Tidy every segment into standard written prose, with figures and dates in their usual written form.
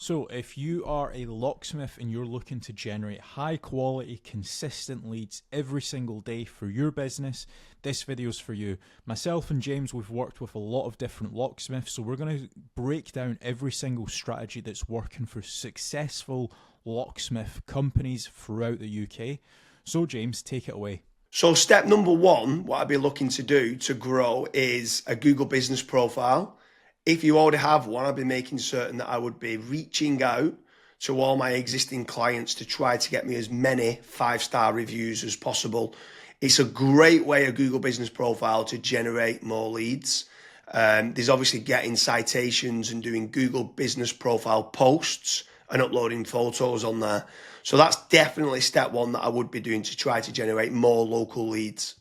So if you are a locksmith and you're looking to generate high quality, consistent leads every single day for your business, this video's for you. Myself and James, we've worked with a lot of different locksmiths, so we're going to break down every single strategy that's working for successful locksmith companies throughout the UK. So James, take it away. So step number one, what I'd be looking to do to grow is a Google business profile. If you already have one, I'd be making certain that I would be reaching out to all my existing clients to try to get me as many 5-star reviews as possible. It's a great way, a Google business profile, to generate more leads. There's obviously getting citations and doing Google business profile posts and uploading photos on there. So that's definitely step one that I would be doing to try to generate more local leads.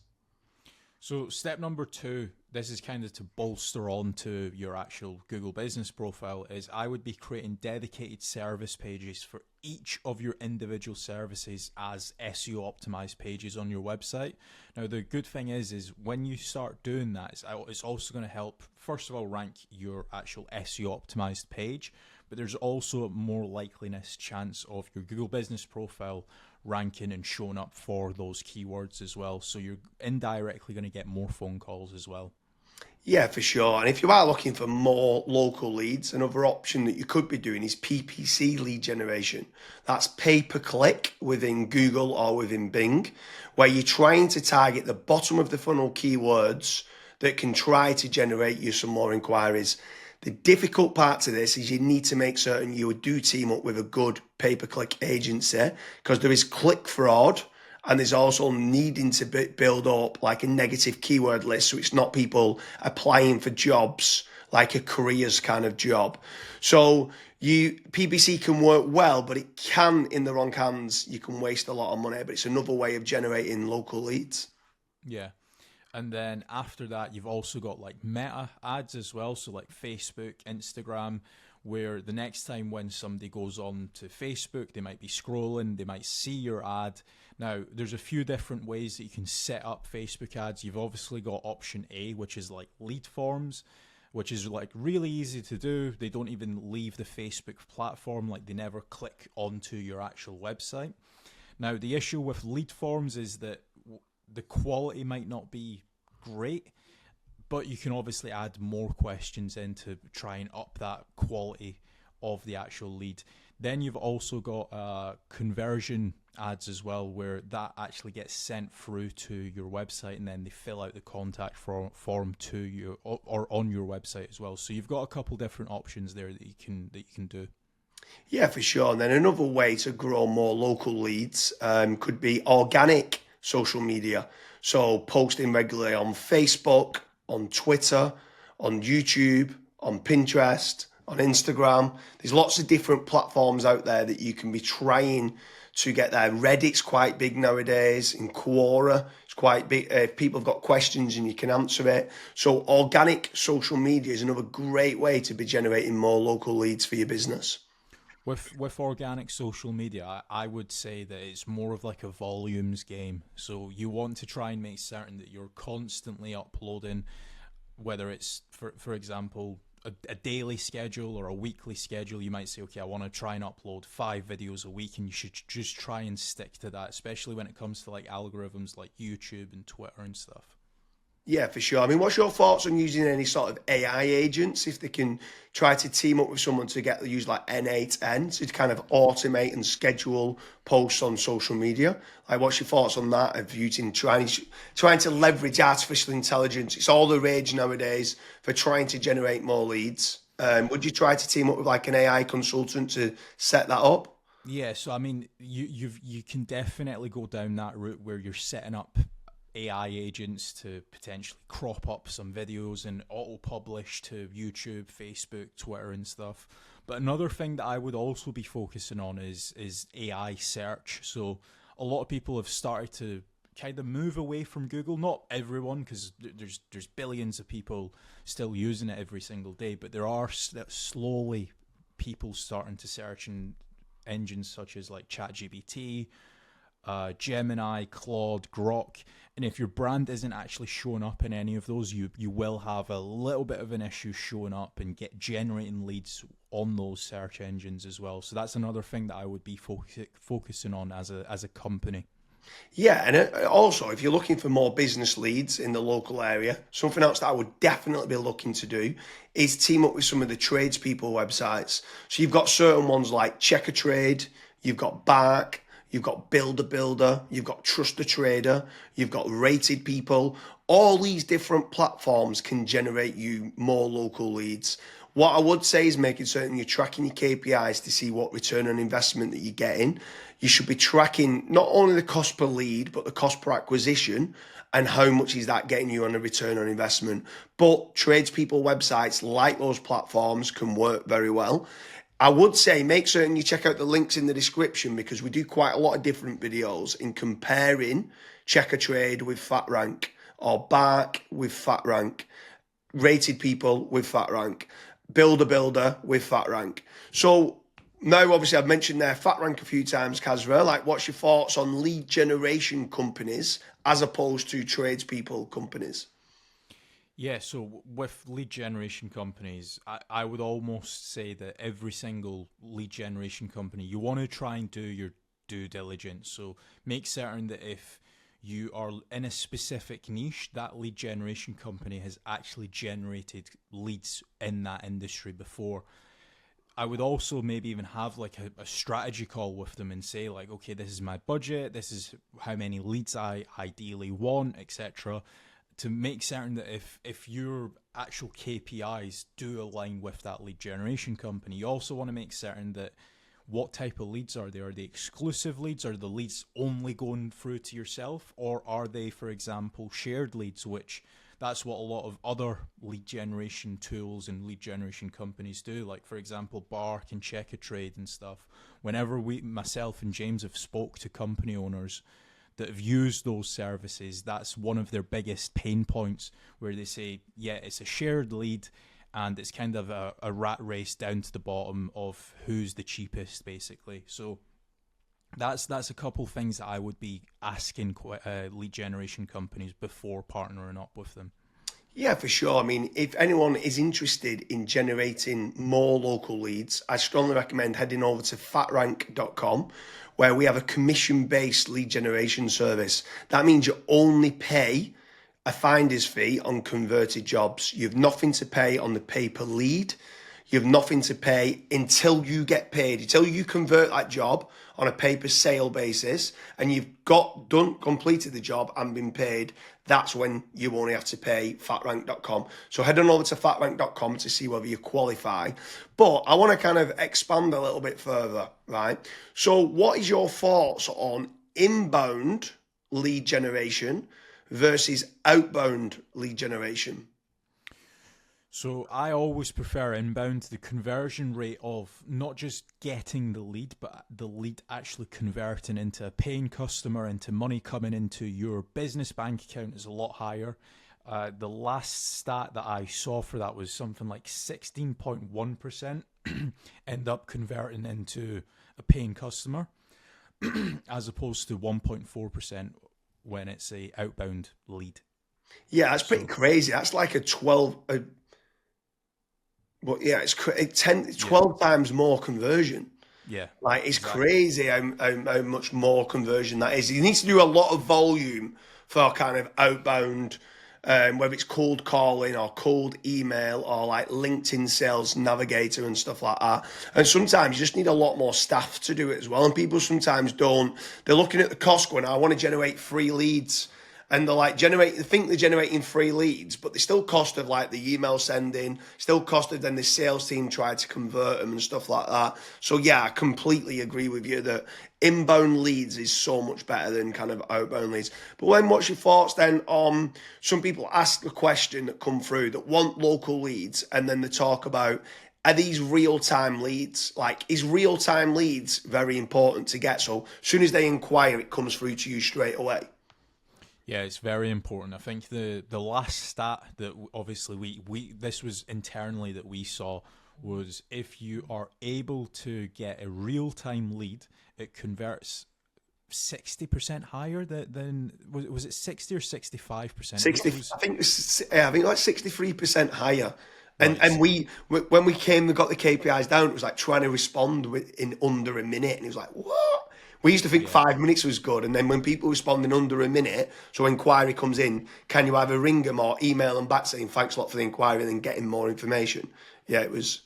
So step number two, this is kind of to bolster on to your actual Google business profile, is I would be creating dedicated service pages for each of your individual services as SEO optimized pages on your website. Now, the good thing is when you start doing that, it's also going to help, first of all, rank your actual SEO optimized page, but there's also a more likeliness chance of your Google business profile ranking and showing up for those keywords as well. So you're indirectly going to get more phone calls as well. Yeah, for sure. And if you are looking for more local leads, another option that you could be doing is PPC lead generation. That's pay per click within Google or within Bing, where you're trying to target the bottom of the funnel keywords that can try to generate you some more inquiries. The difficult part to this is you need to make certain you do team up with a good pay-per-click agency, because there is click fraud, and there's also needing to build up like a negative keyword list, so it's not people applying for jobs like a careers kind of job. So PPC can work well, but it can, in the wrong hands, you can waste a lot of money, but it's another way of generating local leads. Yeah. And then after that, you've also got like meta ads as well. So like Facebook, Instagram, where the next time when somebody goes on to Facebook, they might be scrolling, they might see your ad. Now, there's a few different ways that you can set up Facebook ads. You've obviously got option A, which is like lead forms, which is like really easy to do. They don't even leave the Facebook platform, like they never click onto your actual website. Now, the issue with lead forms is that the quality might not be great, but you can obviously add more questions in to try and up that quality of the actual lead. Then you've also got conversion ads as well, where that actually gets sent through to your website, and then they fill out the contact form to you or on your website as well. So you've got a couple different options there that you can do. Yeah, for sure. And then another way to grow more local leads could be organic social media. So posting regularly on Facebook, on Twitter, on YouTube, on Pinterest, on Instagram. There's lots of different platforms out there that you can be trying to get there. Reddit's quite big nowadays. In Quora, it's quite big. If people have got questions and you can answer it. So organic social media is another great way to be generating more local leads for your business. With organic social media, I would say that it's more of like a volumes game. So you want to try and make certain that you're constantly uploading, whether it's, for example, a daily schedule or a weekly schedule. You might say, okay, I want to try and upload 5 videos a week, and you should just try and stick to that, especially when it comes to like algorithms like YouTube and Twitter and stuff. Yeah, for sure. I mean, what's your thoughts on using any sort of AI agents, if they can try to team up with someone to use like N8N to kind of automate and schedule posts on social media? Like, what's your thoughts on that? Of using trying to leverage artificial intelligence? It's all the rage nowadays for trying to generate more leads. Would you try to team up with like an AI consultant to set that up? Yeah, so I mean, you can definitely go down that route where you're setting up AI agents to potentially crop up some videos and auto-publish to YouTube, Facebook, Twitter and stuff. But another thing that I would also be focusing on is AI search. So a lot of people have started to kind of move away from Google. Not everyone, because there's billions of people still using it every single day, but there are slowly people starting to search in engines such as like ChatGPT, Gemini, Claude, Grok. And if your brand isn't actually showing up in any of those, you will have a little bit of an issue showing up and generating leads on those search engines as well. So that's another thing that I would be focusing on as a company. Yeah, and also if you're looking for more business leads in the local area, something else that I would definitely be looking to do is team up with some of the tradespeople websites. So you've got certain ones like Check a Trade, you've got Bark, you've got Builder Builder, you've got Trust a Trader, you've got Rated People. All these different platforms can generate you more local leads. What I would say is making certain you're tracking your KPIs to see what return on investment that you're getting. You should be tracking not only the cost per lead, but the cost per acquisition and how much is that getting you on a return on investment. But tradespeople websites like those platforms can work very well. I would say make certain you check out the links in the description because we do quite a lot of different videos in comparing Check a Trade with Fatrank or Bark with Fatrank, Rated People with Fatrank, Builder Builder with Fatrank. So now obviously I've mentioned there Fatrank a few times, Kasra. Like what's your thoughts on lead generation companies as opposed to tradespeople companies? Yeah, so with lead generation companies, I would almost say that every single lead generation company, you want to try and do your due diligence. So make certain that if you are in a specific niche, that lead generation company has actually generated leads in that industry before. I would also maybe even have like a strategy call with them and say like, okay, this is my budget, this is how many leads I ideally want, etc. To make certain that if your actual KPIs do align with that lead generation company, you also want to make certain that what type of leads are they? Are they exclusive leads? Are the leads only going through to yourself? Or are they, for example, shared leads, which that's what a lot of other lead generation tools and lead generation companies do. Like, for example, Bark and Check a Trade and stuff. Whenever myself and James have spoke to company owners that have used those services, that's one of their biggest pain points where they say, yeah, it's a shared lead and it's kind of a rat race down to the bottom of who's the cheapest, basically. So that's a couple things that I would be asking lead generation companies before partnering up with them. Yeah, for sure. I mean, if anyone is interested in generating more local leads, I strongly recommend heading over to fatrank.com, where we have a commission-based lead generation service. That means you only pay a finder's fee on converted jobs. You have nothing to pay on the pay per lead. You have nothing to pay until you get paid, until you convert that job on a pay per sale basis and you've completed the job and been paid. That's when you only have to pay fatrank.com. So head on over to fatrank.com to see whether you qualify. But I want to kind of expand a little bit further, right? So what is your thoughts on inbound lead generation versus outbound lead generation? So I always prefer inbound. The conversion rate of not just getting the lead, but the lead actually converting into a paying customer, into money coming into your business bank account is a lot higher. The last stat that I saw for that was something like 16.1% end up converting into a paying customer, as opposed to 1.4% when it's a outbound lead. Yeah, that's pretty So crazy. That's like a 12, but yeah, it's 10, yeah, 12 times more conversion. yeah, Like it's exactly. crazy how much more conversion that is. You need to do a lot of volume for kind of outbound, whether it's cold calling or cold email or like LinkedIn Sales Navigator and stuff like that. And sometimes you just need a lot more staff to do it as well. And people sometimes don't. They're looking at the cost going, I want to generate free leads. And they're like they think they're generating free leads, but they still cost of like the email sending, still cost of then the sales team try to convert them and stuff like that. So yeah, I completely agree with you that inbound leads is so much better than kind of outbound leads. But when what's your thoughts then on some people ask the question that come through that want local leads and then they talk about are these real-time leads? Like, is real-time leads very important to get? So as soon as they inquire, it comes through to you straight away. Yeah, it's very important. I think the last stat that obviously we this was internally that we saw was if you are able to get a real time lead, it converts 60% higher than was it 60 or 65%? 60, I think like 63% higher. And Right. when we came and got the KPIs down, it was like trying to respond in under a minute, and it was like, what? We used to think Yeah. 5 minutes was good, and then when people respond in under a minute, so inquiry comes in, can you either ring them or email them back saying thanks a lot for the inquiry, and then getting more information? Yeah, it was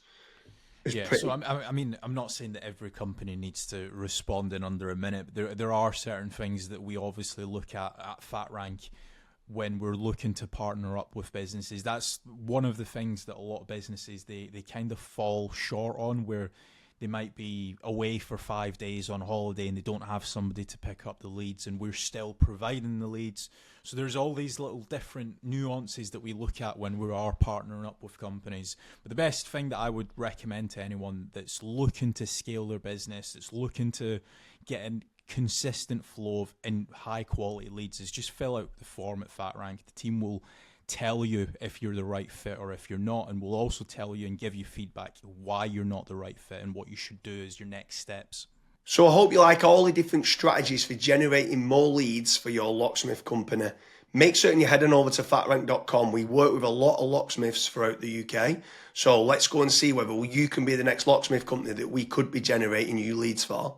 Yeah, so pretty. I mean, I'm not saying that every company needs to respond in under a minute. But there are certain things that we obviously look at Fatrank when we're looking to partner up with businesses. That's one of the things that a lot of businesses they kind of fall short on, where they might be away for 5 days on holiday and they don't have somebody to pick up the leads, and we're still providing the leads. So there's all these little different nuances that we look at when we are partnering up with companies. But the best thing that I would recommend to anyone that's looking to scale their business, that's looking to get a consistent flow of in high quality leads, is just fill out the form at Fatrank. The team will tell you if you're the right fit or if you're not, and we'll also tell you and give you feedback why you're not the right fit and what you should do as your next steps. So I hope you like all the different strategies for generating more leads for your locksmith company. Make certain you're heading over to fatrank.com. We work with a lot of locksmiths throughout the UK. So let's go and see whether you can be the next locksmith company that we could be generating you leads for.